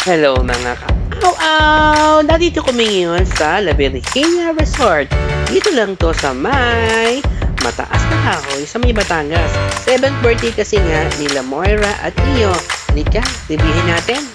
Hello mga ka-aw-aw! Nandito kami ngayon sa La Virginia Resort. Dito lang to sa may mataas na kahoy sa may Batangas. 7th birthday kasi nga nila Moira at Neo. Halika, bibihin natin.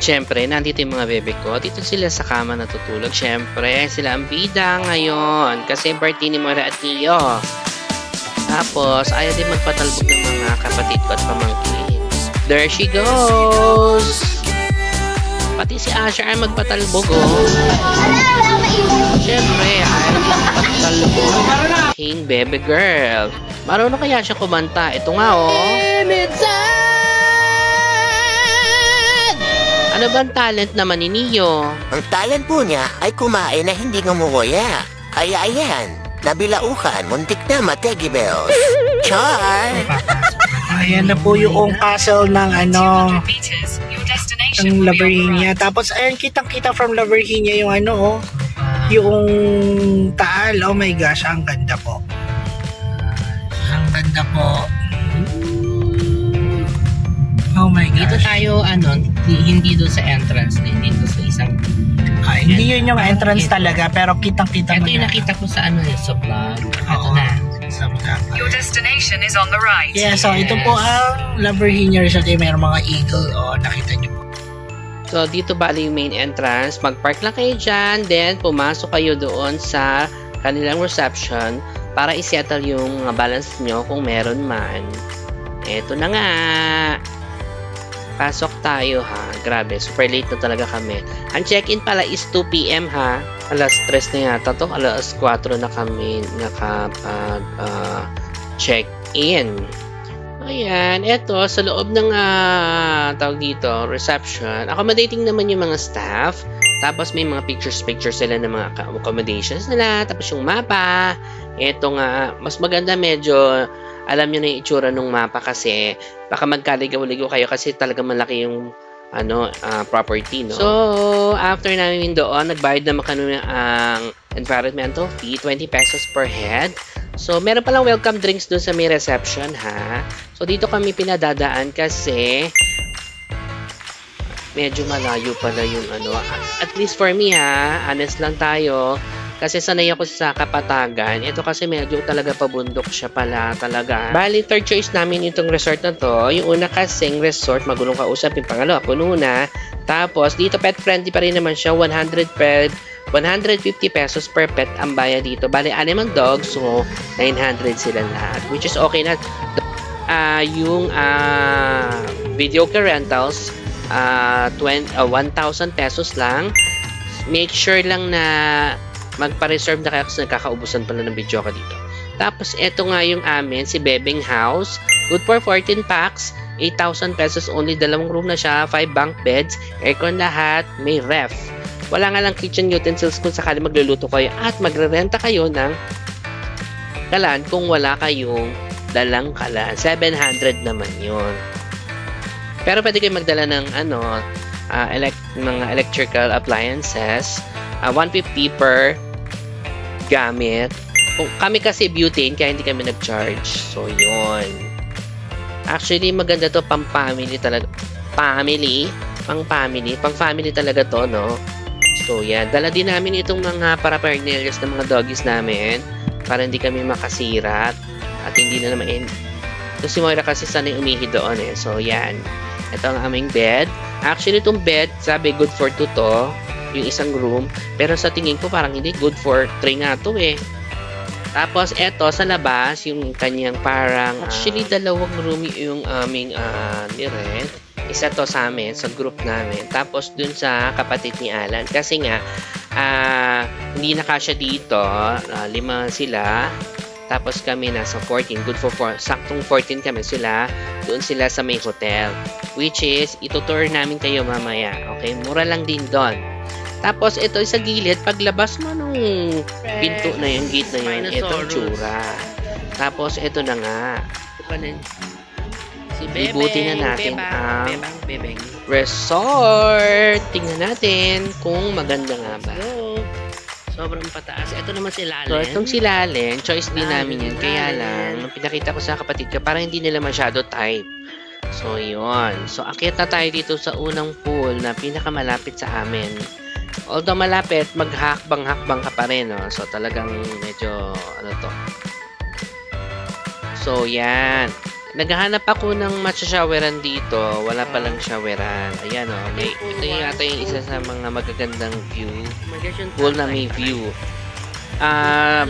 Siyempre, nandito yung mga bebe ko. Dito sila sa kama natutulog. Siyempre, sila ang bida ngayon. Kasi birthday ni Moira at Neo. Tapos, ayaw din magpatalbog ng mga kapatid ko at pamangkin. There she goes! Pati si Asher ay magpatalbog, oh. Siyempre, ayaw din magpatalbog. King baby girl. Marunong kaya siya kumanta. Ito nga, oh. Ano bang talent naman ni Neo? Ang talent po niya ay kumain na hindi ngumukuya. Kaya ayan, nabilaukan, muntik na mategi bells. Char! Ayan na po yung castle ng ng La Virginia. Tapos ayan, kitang-kita from La Virginia yung yung Taal. Oh my gosh, ang ganda po. Ang ganda po. Oh my gosh. Dito tayo, hindi doon sa entrance din. Dito sa isang... hindi yun yung entrance talaga, pero kitang-kita mo. Ito yung nakita ko sa sa vlog. Ito na. Sa vlog. Your destination is on the right. Yeah, so ito po ang La Virginia Resort. Mayroong mga eagle. Nakita niyo po. So, dito bali yung main entrance. Mag-park lang kayo dyan. Then, pumasok kayo doon sa kanilang reception para isettle yung balance nyo kung meron man. Ito na nga. Pasok tayo ha. Grabe, super late na talaga kami. Ang check-in pala is 2 PM ha. Alas 3 na yata to. Alas 4 na kami check-in. Ayan, eto sa loob ng tawag dito, reception. Accommodating naman yung mga staff. Tapos may mga pictures sila ng mga accommodations nila. Tapos yung mapa. Eto nga, mas maganda medyo alam nyo na yung itsura ng mapa kasi baka magkaligaw-ligaw kayo kasi talaga malaki yung property, no? So, after namin doon, nagbayad naman kami ang environmental fee, 20 pesos per head. So, meron palang welcome drinks doon sa may reception, ha? So, dito kami pinadadaan kasi medyo malayo pala yung At least for me, ha? Honest lang tayo. Kasi sanay ako sa Kapatagan. Ito kasi medyo talaga pabundok siya pala talaga. Bali, third choice namin itong resort na to. Yung una kasing resort, magulong kausap. Yung pangalawa, puno na. Tapos, dito pet friendly pa rin naman siya. 150 pesos per pet ang bayad dito. Bali, animal dogs. So, 900 sila lahat. Which is okay na. Yung video car rentals, 1,000 pesos lang. Make sure lang na magpa-reserve na kayo kasi nagkakaubusan pala ng video ka dito. Tapos, eto nga yung amin, si Bebeng House. Good for 14 packs. 8,000 pesos only. 2 room na siya. 5 bunk beds. Aircon lahat. May ref. Wala nga lang kitchen utensils kung sakali magluluto kayo. At magre-renta kayo ng kalan kung wala kayong dalang kalan. 700 naman yun. Pero pwede kayo magdala ng mga electrical appliances. 150 per gamit. Kami kasi butane kaya hindi kami nag-charge. So, yun. Actually, maganda to pang-family talaga. Pang-family talaga to, no? So, yan. Dala din namin itong mga paraphernalias ng mga doggies namin para hindi kami makasirat at hindi na naman. So, si Moira kasi sanay umihi doon eh. So, yan. Ito ang aming bed. Actually, itong bed, sabi good for 2 to. Yung isang room. Pero sa tingin ko parang hindi good for 3 nga to eh. Tapos, eto, sa labas, yung kanyang parang, actually, dalawang room yung aming ni-rent. Isa to sa amin, sa group namin. Tapos, dun sa kapatid ni Alan. Kasi nga, hindi na kasya dito. 5 sila. Tapos kami nasa 14. Good for 4. Saktong 14 kami sila. Doon sila sa may hotel. Which is, itutour namin kayo mamaya. Okay? Mura lang din doon. Tapos, ito sa gilid. Paglabas mo nung pinto na yun, gate na yun, ito tsura. Tapos, ito na nga. Si Ibuti na natin ang resort. Tingnan natin kung maganda nga ba. Sobrang pataas. Ito naman si Lalen. So, itong si Lalen, choice din namin yan. Kaya lang, pinakita ko sa kapatid ko, parang hindi nila masyado type. So, yun. So, akyat na tayo dito sa unang pool na pinakamalapit sa amin. Although malapit, maghakbang-hakbang ka pa rin. No? So, talagang medyo, to. So, yan. Naghahanap ako ng matcha-showeran dito. Wala palang showeran. Ayan o. Ito yata yung isa sa mga magagandang view. Pool na may view.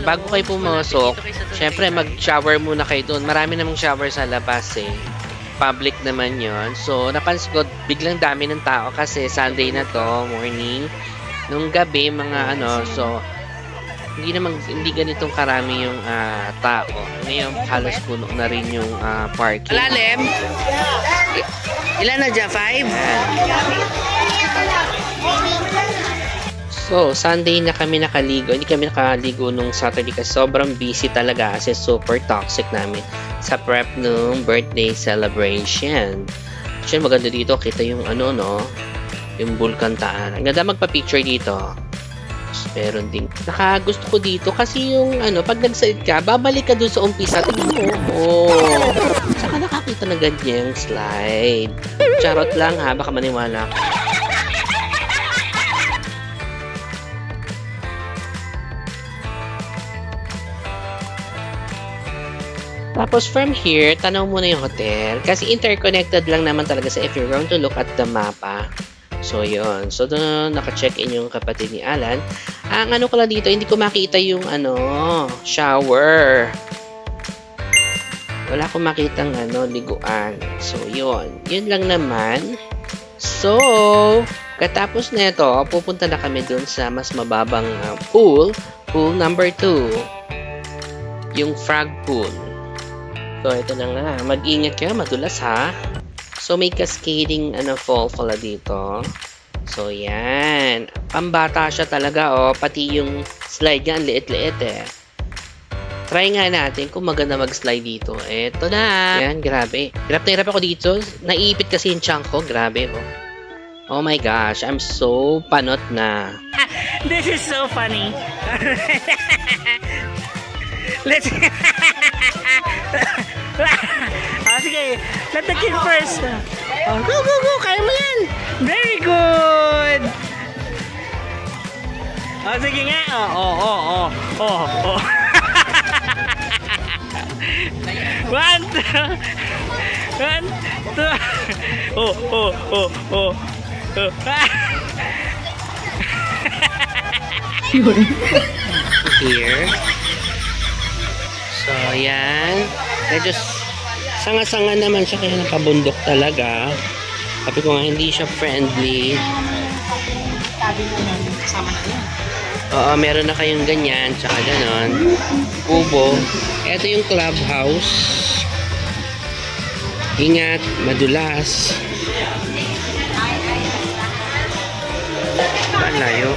Bago kayo pumasok, syempre mag-shower muna kayo doon. Marami namang shower sa labas eh. Public naman yon. So, napansin ko, biglang dami ng tao kasi Sunday na to, morning. Nung gabi, mga so, hindi ganitong karami yung tao. Ngayon, halos puno na rin yung parking. Lalim? Ilan na dyan? 5? So, Sunday na kami nakaligo. Hindi kami nakaligo nung Saturday kasi sobrang busy talaga kasi super toxic namin sa prep nung birthday celebration. Actually, maganda dito. Kita yung yung Bulkantaan. Ang ganda magpa-picture dito. Meron din. Nakagusto ko dito kasi yung pag nag-side ka, babalik ka dun sa umpisa. Tingnan mo. Saka nakakita na ganyang slide. Charot lang ha, baka maniwala ka. Tapos from here, tanaw muna yung hotel. Kasi interconnected lang naman talaga sa if you're going to look at the mapa. So, yun. So, doon naka-check-in yung kapatid ni Alan. Ang ko lang dito, hindi ko makita yung shower. Wala akong makitang liguan. So, yun. Yun lang naman. So, katapos na ito, pupunta na kami doon sa mas mababang pool. Pool number 2. Yung frog pool. So, ito na nga. Mag-ingat kayo. Madulas ha. So, may cascading fall pala dito. So, yan. Pambata siya talaga, Pati yung slide niya, ang liit-liit eh. Try nga natin kung maganda mag-slide dito. Eto na. Yan, grabe. Hirap na hirap ako dito. Naiipit kasi yung chunk ko. Grabe, Oh my gosh, I'm so panot na. This is so funny. Let's... sige. Let the kid first. Go. Kaya mo yan. Very good. Sige nga. Oh. 1, 2. Oh. Here. So, yan. Medyo sanga-sanga naman siya kaya nakabundok talaga. Sabi ko nga, hindi siya friendly. Sabi ko na, kasama na yun. Oo, meron na kayong ganyan, tsaka ganon. Kubo. Ito yung clubhouse. Ingat, madulas. Malayo.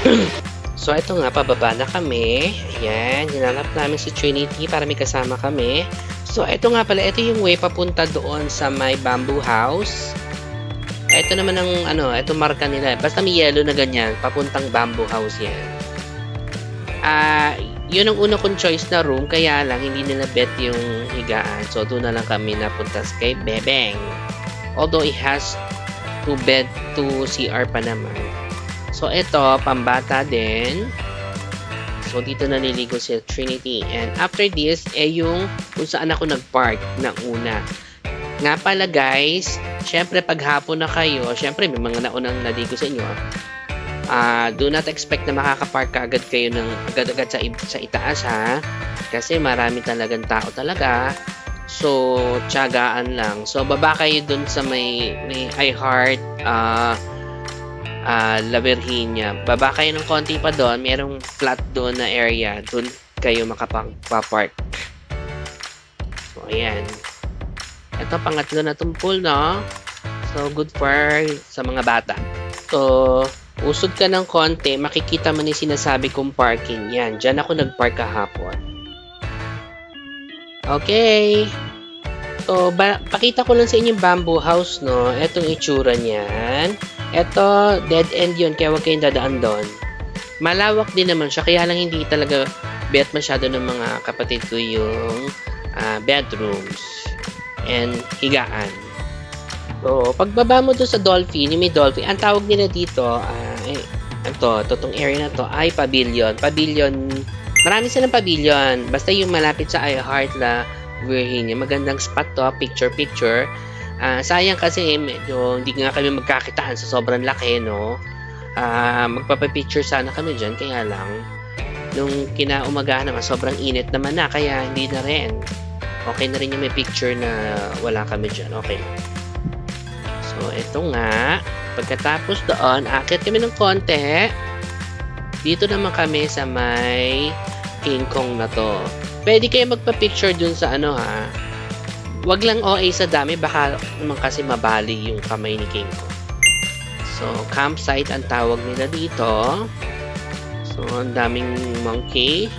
So, ito nga, pababa na kami. Ayan, hinanap namin si Trinity para may kasama kami. So, ito nga pala, ito yung way papunta doon sa may bamboo house. Ito naman ang, ito marka nila. Basta may yellow na ganyan, papuntang bamboo house yan. Yun ang una kong choice na room, kaya lang hindi nila bet yung higaan. So, doon na lang kami napunta kay Bebeng. Although, it has 2 bed, 2 CR pa naman. So, ito, pambata din. So, dito naliligo si Trinity. And after this, yung kung saan ako nag-park na una. Nga pala guys, syempre pag hapon na kayo, syempre may mga naunang naligo sa inyo. Do not expect na makakapark agad kayo ng agad-agad sa itaas ha. Kasi marami talagang tao talaga. So, tiyagaan lang. So, baba kayo dun sa may iHeart La Virginia. Baba kayo ng konti pa doon. Merong flat doon na area. Doon kayo makapag-park. So, ayan. Ito, pangatlo na itong pool, no? So, good for sa mga bata. So, usod ka ng konti, makikita mo ni sinasabi kong parking. Yan, dyan ako nag-park kahapon. Okay. So, pakita ko lang sa inyo yung bamboo house, no? Etong itsura niyan. Ito, dead end yun, kaya huwag kayong dadaan doon. Malawak din naman siya, kaya lang hindi talaga bet masyado ng mga kapatid ko yung bedrooms and higaan. So, pagbaba mo doon sa dolphin, yung may dolphin, ang tawag nila dito, itong area na to ay pavilion. Marami silang pavilion. Basta yung malapit sa iHeart La Virginia. Magandang spot to, picture. Sayang kasi medyo hindi nga kami magkakitaan sa sobrang laki, no? Magpapapicture sana kami dyan, kaya lang nung kinaumagahan naman, sobrang init naman na, kaya hindi na rin. Okay na rin yung may picture na wala kami dyan. Okay. So, ito nga. Pagkatapos doon, akit kami ng konti. Dito naman kami sa may King Kong na to. Pwede kayo magpa-picture dun sa ano ha. Wag lang OA sa dami, baka naman kasi mabali yung kamay ni King Kong. So, campsite ang tawag nila dito. So, ang daming monkey.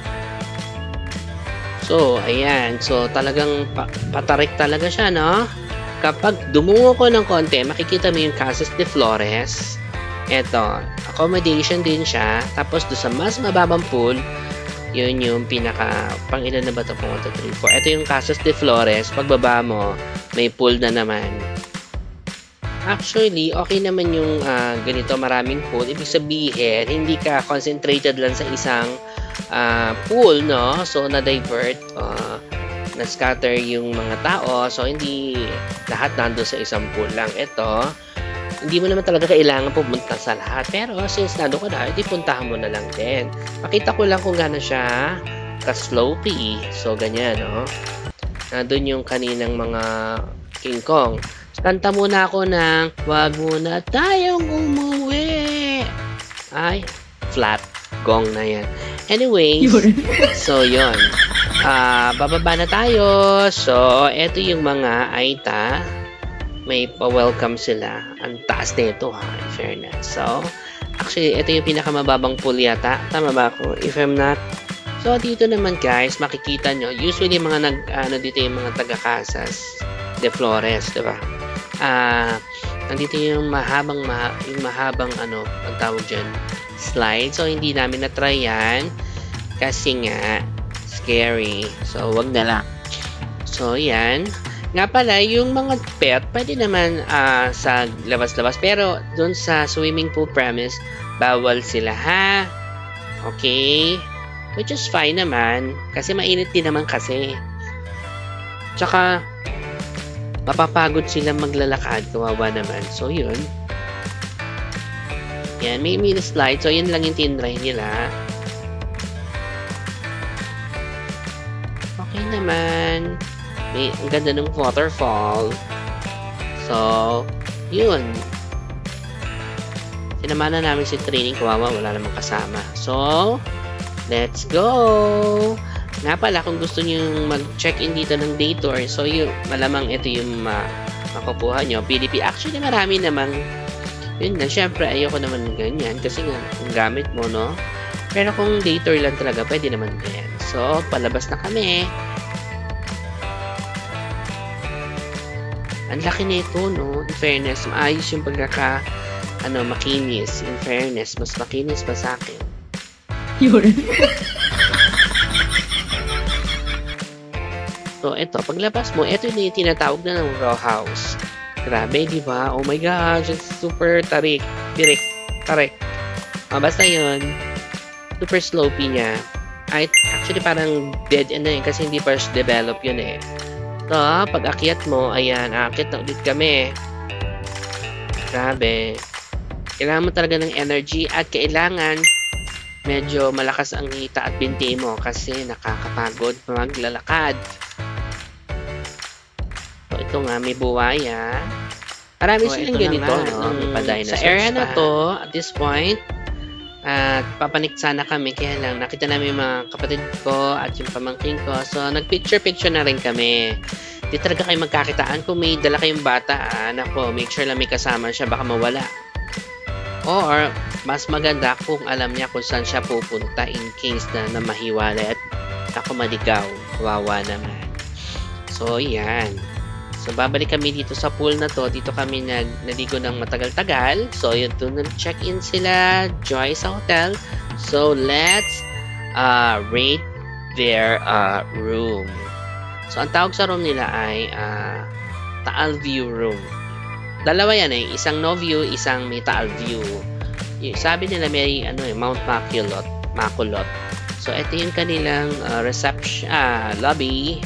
So, ayan. So, talagang patarik talaga siya, no? Kapag dumungo ko ng konti, makikita mo yung Casas de Flores. Eto, accommodation din siya. Tapos, doon sa mas mababang pool, yun yung pinaka, pang ilan na ba ito? 1, 2, 3, 4. Ito yung Casas de Flores. Pagbaba mo, may pool na naman. Actually, okay naman yung ganito, maraming pool. Ibig sabihin, hindi ka concentrated lang sa isang pool, no? So, na-divert, na-scatter yung mga tao. So, hindi lahat nando sa isang pool lang. Ito, hindi mo naman talaga kailangan pumunta sa lahat. Pero, since nando ka na, hindi puntahan mo na lang din. Pakita ko lang kung gano'n siya ka-slopey. So, ganyan, no? Nandun yung kaninang mga King Kong. Kanta muna ako ng wag muna tayong umuwi. Ay, flat. Gong na yan. Anyways, so yun. Bababa na tayo. So, eto yung mga Aita. May pa-welcome sila. Ang taas na ito ha, in fairness. So, actually, ito yung pinakamababang pool yata. Tama ba ako? If I'm not. So, dito naman guys, makikita nyo. Usually, mga dito yung mga taga-Casas de Flores, diba? Nandito yung mahabang ano, ang tawag dyan, slide. So, hindi namin na-try yan. Kasi nga, scary. So, wag na lang. So, yan. Nga pala, yung mga pet, pwede naman sa labas-labas. Pero, dun sa swimming pool premise, bawal sila, ha? Okay? Which is fine naman. Kasi mainit din naman kasi. Tsaka, mapapagod sila maglalakad. Kawawa naman. So, yun. Yan. May mini slide. So, yun lang yung tinry nila. Okay naman. Ang ganda ng waterfall. So, yun. Sinama na namin si training. Kawawa. Wala namang kasama. So, let's go! Nga pala, kung gusto nyo mag-check-in dito ng day tour, so yung malamang ito yung makukuha nyo. PDP, actually marami namang, yun na, syempre ayoko naman ganyan kasi nga, ang gamit mo, no? Pero kung day tour lang talaga, pwede naman ganyan. So, palabas na kami. Ang laki nito, no? In fairness, maayos yung makinis. In fairness, mas makinis pa sa akin. Yun. So, ito, paglabas mo, ito yung tinatawag na ng row house. Grabe, di ba? Oh my gosh, it's super tarik. Basta yun, super slopey niya. Actually, parang dead end na yun kasi hindi pa develop yun eh. So, pag akyat mo, ayan, akyat na ulit kami. Grabe. Kailangan mo talaga ng energy at kailangan medyo malakas ang hita at binti mo kasi nakakapagod maglalakad. So, ito nga, may buwaya. Marami silang ganito, no? Sa area na to, at this point, at papanik sana kami, kaya lang nakita namin yung mga kapatid ko at yung pamangkin ko. So, nag-picture-picture na rin kami. Di talaga kayo magkakitaan. Kung may dala kayong bata, nako, make sure lang may kasama siya, baka mawala. Or, mas maganda kung alam niya kung saan siya pupunta in case na mahiwalay at ako maligaw. Wawa naman. So, yan. So, babalik kami dito sa pool na to. Dito kami naligo ng matagal-tagal. So, yun doon nag-check-in sila. Joy sa hotel. So, let's rate their room. So, ang tawag sa room nila ay Taal View Room. Dalawa yan eh. Isang no view, isang may Taal View. Sabi nila may Mount Maculot. So, ito yung kanilang reception, lobby.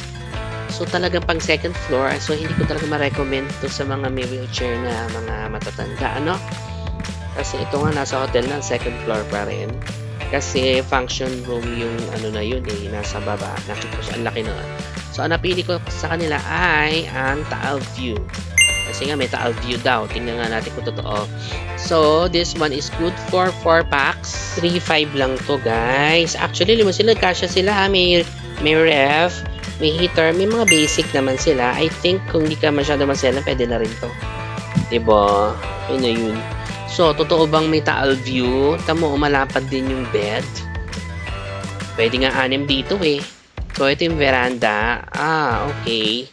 So, talagang pang second floor. So, hindi ko talaga ma-recommend to sa mga may wheelchair na mga matatanda, ano? Kasi ito nga, nasa hotel na, second floor pa rin. Kasi function room yung na yun eh, nasa baba. Nakita ko siya, ang laki noon. So, ang napili ko sa kanila ay ang Taal View. Kasi nga, may Taal View daw. Tingnan nga natin kung totoo. So, this one is good for 4 packs. 3.5 lang to, guys. Actually, lima sila. Kasya sila, ha? May ref, may heater, may mga basic naman sila. I think kung hindi ka masyado masela, pwede na rin to. Diba? Yun na yun. So, totoo bang may Taal View? Tamo, umalapad din yung bed. Pwede nga 6 dito eh. So, ito yung veranda. Okay.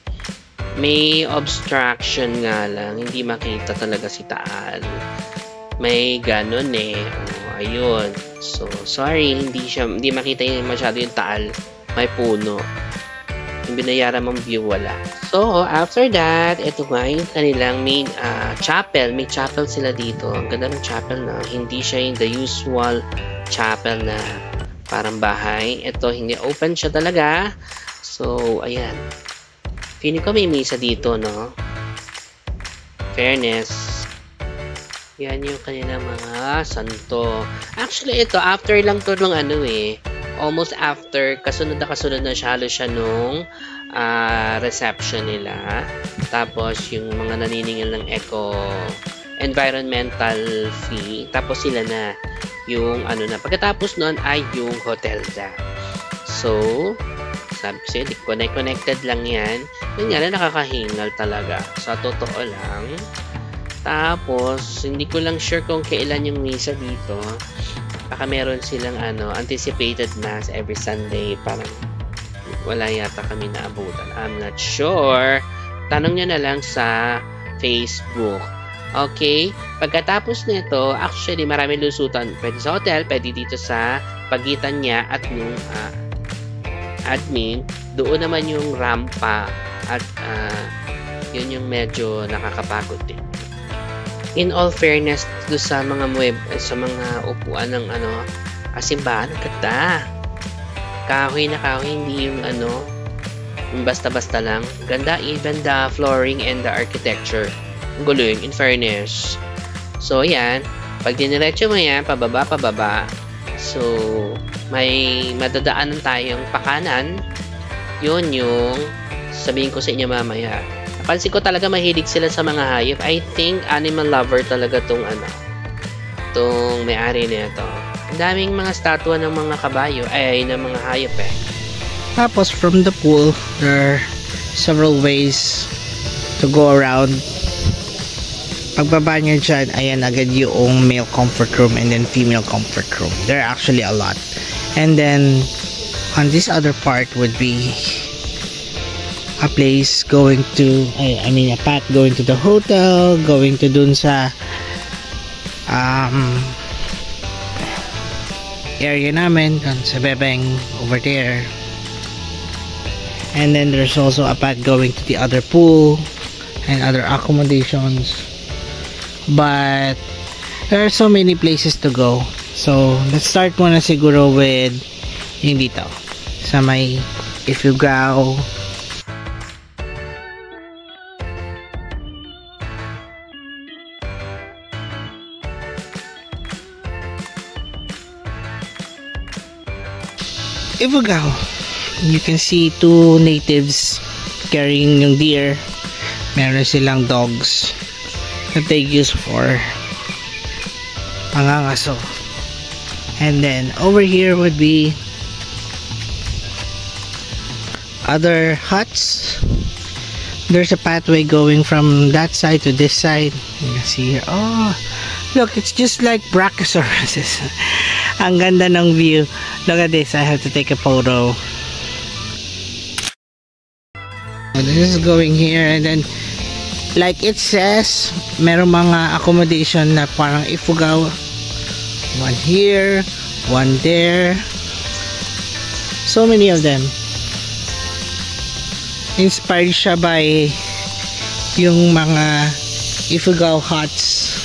May obstruction nga lang. Hindi makita talaga si Taal. May ganun eh. Ayun. So, sorry. Hindi makita masyado yung Taal. May puno. Yung binayaran mong view, wala. So, after that, ito nga yung kanilang main chapel. May chapel sila dito. Ang ganda ng chapel na. Hindi siya yung the usual chapel na parang bahay. Ito, hindi open siya talaga. So, ayan. Feeling ko may misa dito, no? Fairness. Yan yung kanilang mga santo. Actually, ito, after lang to nung almost after, kasunod na siya, halos siya nung reception nila. Tapos, yung mga naniningil ng environmental fee. Tapos, sila na yung pagkatapos nun ay yung hotel na. So, sabi ko sa'yo, connected lang yan. Yun nga na nakakahingal talaga. Sa totoo lang. Tapos, hindi ko lang sure kung kailan yung misa dito. Baka meron silang anticipated mass every Sunday. Parang wala yata kami naabutan. I'm not sure. Tanong nyo na lang sa Facebook. Okay? Pagkatapos nito, actually marami lusutan. Pwede sa hotel, pwede dito sa pagitan niya at yung admin. Doon naman yung rampa at yun yung medyo nakakapagod din. In all fairness, do sa mga sa mga upuan ng simbahan, ganda. Kahoy na kahoy, hindi yung yung basta-basta lang. Ganda, even the flooring and the architecture. Ang gulo in fairness. So, yan. Pag diniretso mo yan, pababa. So, may madadaanan tayong pakanan. Yun yung sabihin ko sa inyo mamaya. Napansin ko talaga mahilig sila sa mga hayop. I think animal lover talaga tong may-ari nito. Ang daming mga statwa ng mga kabayo, ng mga hayop eh. Tapos from the pool, there are several ways to go around. Pagbaba nyo dyan, ayan agad yung male comfort room and then female comfort room. There are actually a lot. And then on this other part would be a place going to, a path going to the hotel, going to dun sa area namin, dun sa Bebeng over there. And then there's also a path going to the other pool and other accommodations. But there are so many places to go. So let's start muna siguro with yung dito sa may Ifugao. Ifugao. You can see two natives carrying yung deer. Meron silang dogs that they use for pangangaso. And then over here would be other huts. There's a pathway going from that side to this side. You can see here. Oh, look, it's just like Brachiosaurus. Ang ganda ng view. Look at this. I have to take a photo. This is going here, and then like it says, meron mga accommodation na parang Ifugao. One here, one there. So many of them. Inspired siya by yung mga Ifugao huts.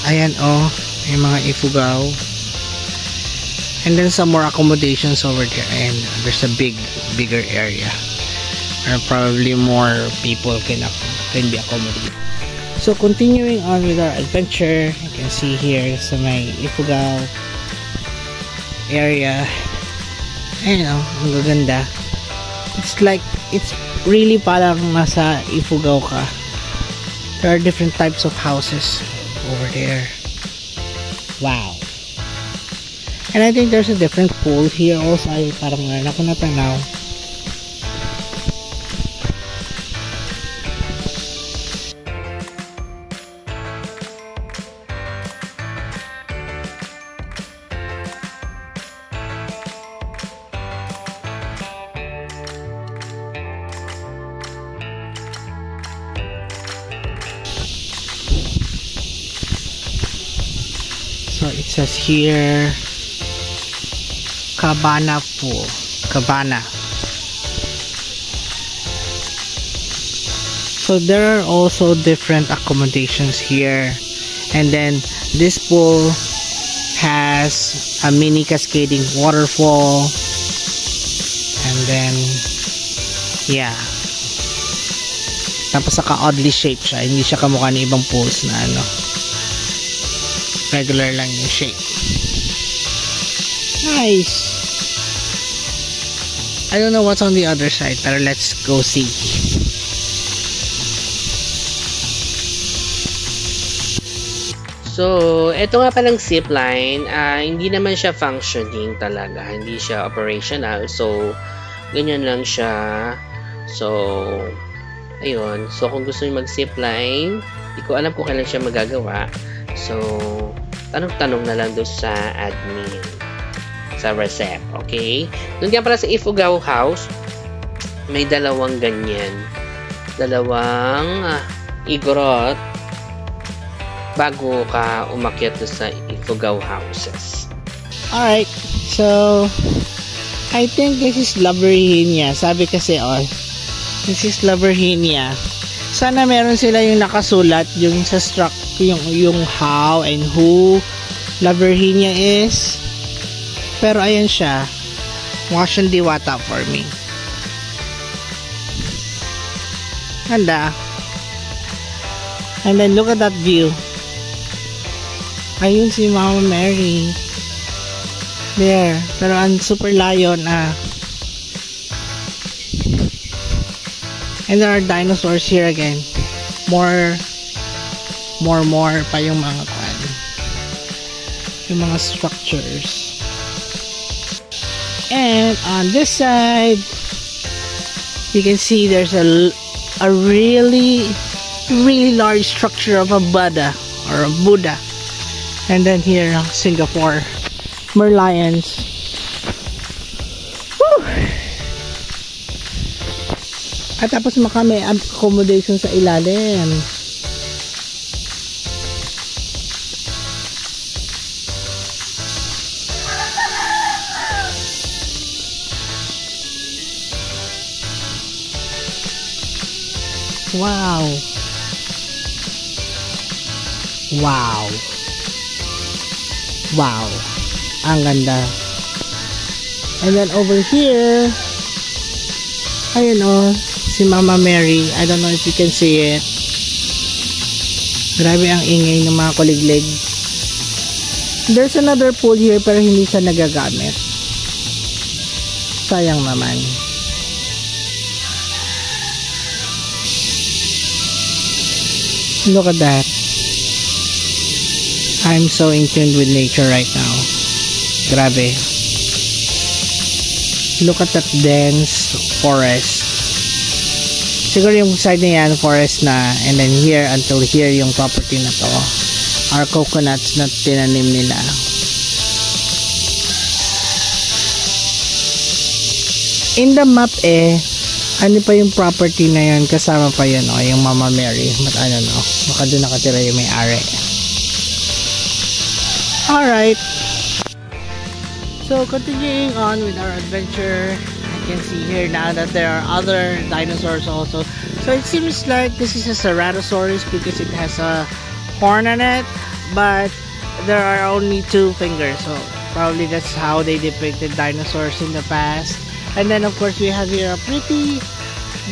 Ayan oh, yung mga Ifugao. And then some more accommodations over there, and there's a bigger area where probably more people can be accommodated. So continuing on with our adventure, you can see here sa may Ifugao area. Ayun oh, ang gaganda. It's really parang nasa Ifugao ka. There are different types of houses over there. Wow. And I think there's a different pool here also. Ay, parang meron ako natanaw. So it says here Cabana Pool. Cabana. So there are also different accommodations here. And then this pool has a mini cascading waterfall. And then yeah. Tapos saka oddly shaped siya. Hindi siya kamukha ng ibang pools na ano. Regular lang yung shape. Nice. I don't know what's on the other side, pero let's go see. So, ito nga palang zipline, hindi naman siya functioning talaga. Hindi siya operational. So, ganyan lang siya. So, ayun. So, kung gusto nyo mag-zipline, hindi ko alam kung kailan siya magagawa. So, tanong-tanong na lang doon sa admin. Sa recep, okay? Doon nga pala sa Ifugao House, may dalawang ganyan. Dalawang igorot bago ka umakyat sa Ifugao Houses. Alright, so I think this is Laberhinia. Sabi kasi, oh, this is Laberhinia. Sana meron sila yung nakasulat, yung sa yung how and who Laberhinia is. Pero ayan siya. Mukha siyang diwata for me. Ganda. And then look at that view. Ayun si Mama Mary. There. Pero ang super layo na. And there are dinosaurs here again. More pa yung mga kwan. Yung mga structures. And on this side, you can see there's a really large structure of a Buddha or a Buddha. And then here, Singapore Merlions. Woo! At tapos may accommodation sa ilalim. Wow. Wow. Wow. Ang ganda. And then over here, ayun oh, si Mama Mary. I don't know if you can see it. Grabe ang ingay ng mga kuliglig. There's another pool here pero hindi siya nagagamit. Sayang naman. Look at that. I'm so in tune with nature right now. Grabe. Look at that dense forest. Siguro yung side na yan, forest na. And then here, until here, yung property na to are coconuts na tinanim nila. In the map ano pa yung property na yun, kasama pa yun, yung Mama Mary. Baka doon nakatira yung may-ari. Alright. So, continuing on with our adventure, I can see here now that there are other dinosaurs also. So, it seems like this is a Ceratosaurus because it has a horn on it, but there are only 2 fingers. So, probably that's how they depicted dinosaurs in the past. And then, of course, we have here a pretty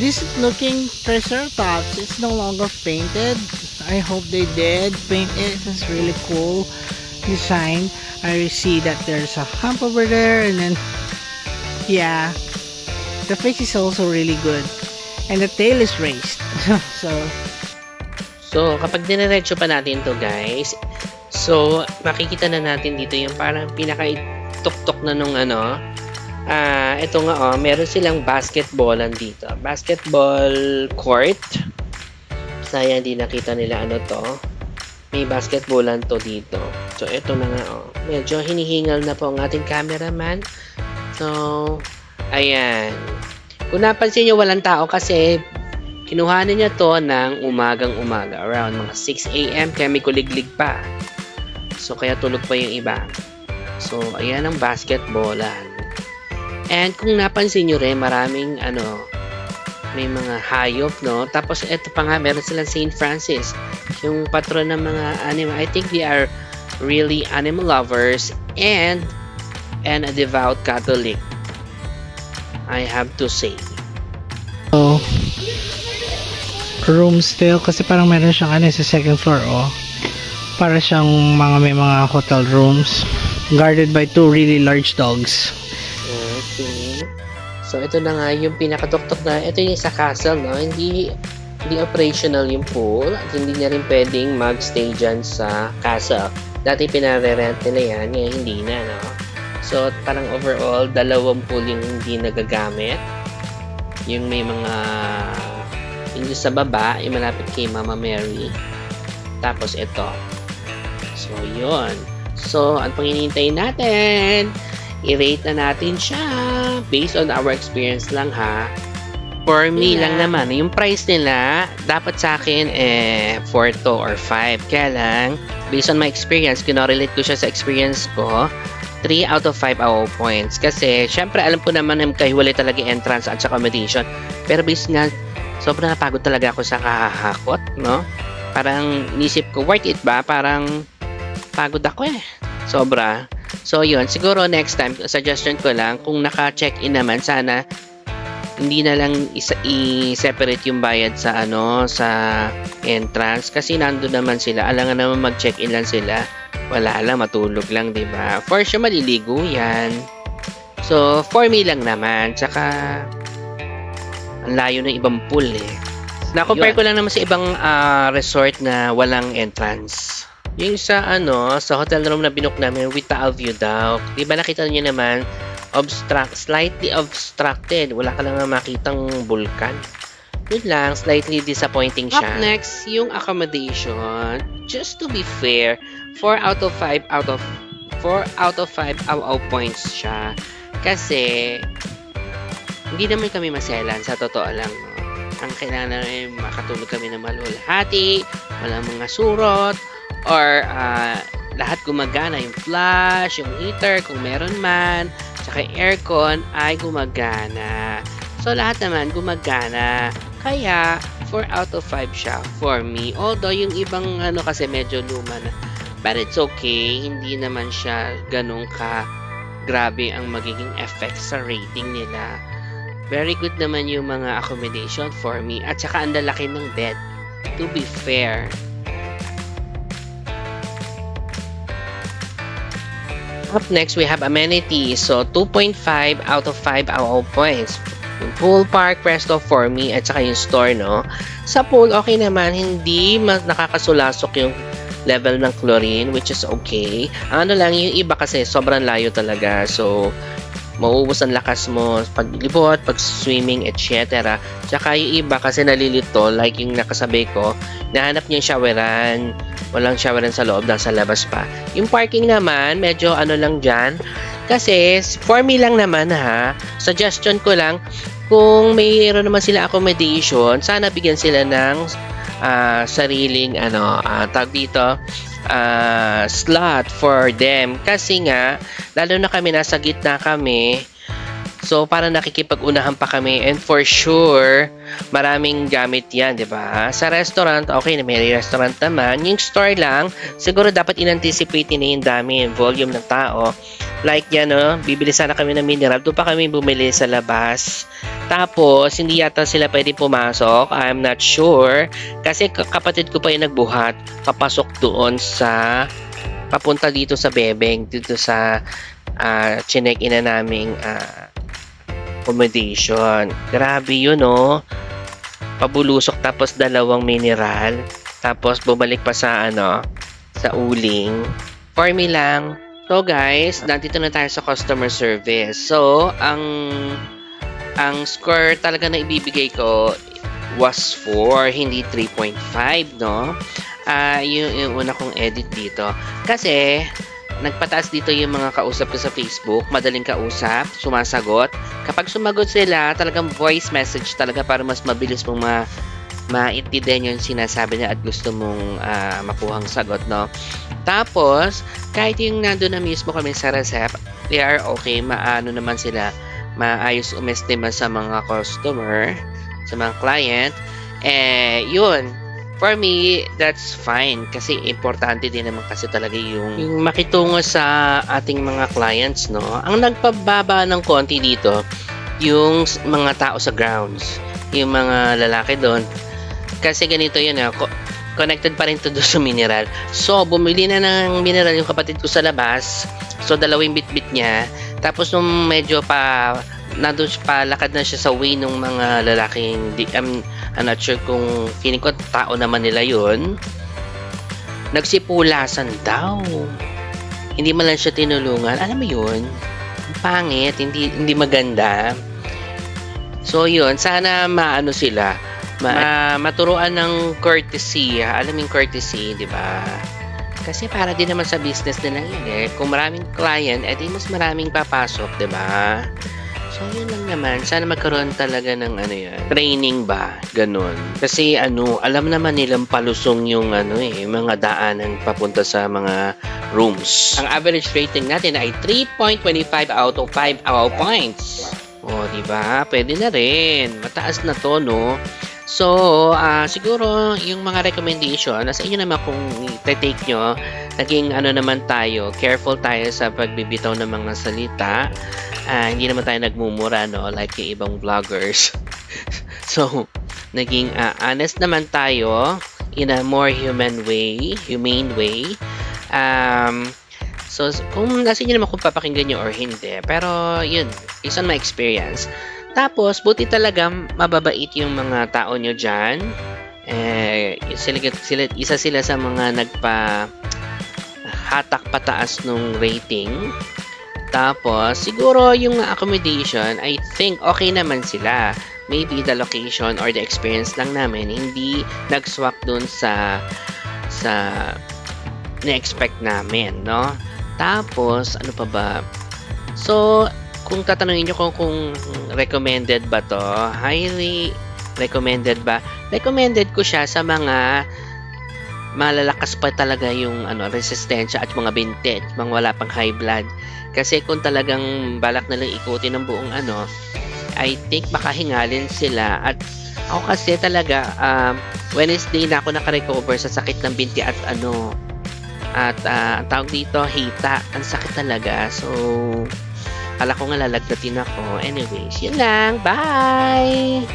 decent looking Triceratops. It's no longer painted. I hope they did paint it. It's really cool design. I see that there's a hump over there, and then yeah, the face is also really good, and the tail is raised. So kapag diniretso pa natin to, guys, so makikita na natin dito yung parang pinaka-tuktok na nung ito nga, meron silang basketballan dito, basketball court. Sayang di nakita nila to. May basketballan to dito. So, ito na nga, medyo hinihingal na po ang ating cameraman. So, ayan. Kung napansin nyo, walang tao kasi kinuhanan niya to ng umagang-umaga. Around mga 6 AM, kaya may kuliglig pa. So, kaya tulog pa yung iba. So, ayan ang basketballan. And kung napansin nyo rin, maraming may mga hayop, no? Tapos ito pa nga, meron silang St. Francis, yung patron ng mga animal. I think they are really animal lovers and a devout Catholic, I have to say. So, room still, kasi parang meron siyang sa second floor, para siyang may mga hotel rooms guarded by 2 really large dogs. Okay. So, ito na nga yung pinakatuktok na, ito yung sa castle, no? Hindi operational yung pool at hindi na rin pwedeng magstay dyan sa castle. Dati pinare-rent nila yan, ngayon hindi na, no? So, parang overall, 2 pool yung hindi nagagamit. Yung may mga, yung sa baba, yung malapit kay Mama Mary. Tapos ito. So, yun. So, ano pang hinihintay natin? I-rate na natin siya based on our experience lang, ha. For me lang naman, yung price nila dapat sa akin 4 to or 5. Kaya lang, based on my experience, kinorelate ko siya sa experience ko, 3 out of 5 AO points. Kasi syempre alam ko naman na kahiwalay talaga entrance at accommodation. Pero based nga, sobrang napagod talaga ako sa kahahakot, no? Parang inisip ko, worth it ba? Parang pagod ako sobra. So, yun. Siguro next time, suggestion ko lang, kung naka-check-in naman, sana hindi na lang i-separate yung bayad sa sa entrance. Kasi nandun naman sila. Alangan naman mag-check-in lang sila. Wala lang, matulog lang, diba? For sure, maliligo yan. So, for me lang naman. Tsaka, ang layo ng ibang pool, Na-compare ko lang naman sa ibang resort na walang entrance. Yung sa sa hotel room na binook namin, with Taal View daw. Di ba nakita niyo naman, slightly obstructed. Wala ka lang makitang vulkan. Yun lang, slightly disappointing siya. Up next, yung accommodation. Just to be fair, 4 out of 5 AO points siya. Kasi, hindi naman kami maselan, sa totoo lang. No? Ang kailangan namin, makatulog kami na malulhati, walang mga surot, or lahat gumagana, yung flash, yung heater kung meron man, tsaka aircon ay gumagana. So lahat naman gumagana. Kaya 4 out of 5 siya for me. Although yung ibang kasi medyo luma na. But it's okay, hindi naman siya ganun ka grabe ang magiging effect sa rating nila. Very good naman yung mga accommodation for me. At saka ang lalaki ng bed. To be fair. Up next, we have amenities. So, 2.5 out of 5 AOA points. Yung pool, park, resto for me, at saka yung store, no? Sa pool, okay naman. Hindi nakakasulasok yung level ng chlorine, which is okay. Ano lang, yung iba kasi sobrang layo talaga. So, mauubos ang lakas mo paglibot, pag-swimming, etc. Tsaka yung iba kasi nalilito, like yung nakasabay ko, nahanap niya yung showeran. Walang showeran sa loob, nasa labas pa. Yung parking naman, medyo ano lang dyan. Kasi, for me lang naman ha, suggestion ko lang, kung mayroon naman sila accommodation, sana bigyan sila ng sariling tag dito, slot for them. Kasi nga, lalo na kami, nasa gitna kami, so para nakikipag-unahan pa kami, and for sure, maraming gamit yan, di ba? Sa restaurant, okay, may restaurant naman. Yung store lang, siguro dapat in-anticipate na yung dami, yung volume ng tao. Like yan, no? Bibili sana kami ng mineral. Doon pa kami bumili sa labas. Tapos, hindi yata sila pwede pumasok. I'm not sure. Kasi kapatid ko pa yung nagbuhat. Papasok doon sa papunta dito sa Bebeng. Dito sa chinek-in na naming accommodation. Grabe yun, no? Pabulusok tapos 2 mineral. Tapos, bumalik pa sa sa uling. For me lang. So guys, nandito na tayo sa customer service. So, ang score talaga na ibibigay ko was 4, hindi 3.5, no? Yung una kong edit dito. Kasi, nagpataas dito yung mga kausap ko sa Facebook. Madaling kausap, sumasagot. Kapag sumagot sila, talagang voice message talaga para mas mabilis mong maintindihan yung sinasabi niya at gusto mong makuhang sagot, no? Tapos, kahit yung nandun na mismo kami sa recep, they are okay, maano naman sila, maayos umestima sa mga customer, sa mga client. Yun, for me, that's fine. Kasi importante din naman kasi talaga yung makitungo sa ating mga clients, no? Ang nagpababa ng konti dito, yung mga tao sa grounds, yung mga lalaki doon. Kasi ganito yun, connected pa rin to doon sa mineral. So, bumili na ng mineral yung kapatid ko sa labas. So, 2 bit-bit niya. Tapos, nung medyo nandun pa, lakad na siya sa way ng mga lalaking, I'm not sure kung, feeling ko, tao naman nila yun. Nagsipulasan daw. Hindi man lang siya tinulungan. Alam mo yun? Pangit, hindi maganda. So, yun. Sana maano sila. Maturuan ng courtesy. Alam yung courtesy, di ba? Kasi para din naman sa business nila yun eh. Kung maraming client, edi mas maraming papasok, di ba? So, yun lang naman. Sana magkaroon talaga ng training ba? Ganun. Kasi alam naman nilang palusong yung mga daanan papunta sa mga rooms. Ang average rating natin ay 3.25 out of 5 AOA points. O, di ba? Pwede na rin. Mataas na to, no? So, siguro yung mga recommendation, nasa inyo naman kung i-take nyo, naging naman tayo, careful tayo sa pagbibitaw ng mga salita. Hindi naman tayo nagmumura, no? Like yung ibang vloggers. So, naging honest naman tayo in a more humane way. So, kung nasa inyo naman kung papakinggan nyo or hindi. Pero, yun, based on my experience. Tapos, buti talaga mababait yung mga tao nyo dyan. Isa sila sa mga hatak pataas nung rating. Tapos, siguro yung accommodation, I think okay naman sila. Maybe the location or the experience lang namin, hindi nag-swak dun sa na-expect namin, no? Tapos, ano pa ba? So, kung tatanungin nyo kung recommended ba to, highly recommended ba? Recommended ko siya sa mga malalakas pa talaga yung resistensya at mga bintit, mga wala pang high blood. Kasi kung talagang balak na lang ikutin ng buong I think makahingalin sila. At ako kasi talaga, Wednesday na ako nakarecover sa sakit ng binti at ang tawag dito, hita. Ang sakit talaga. So, kala ko nga lalagdatin ako. Anyways, yun lang. Bye!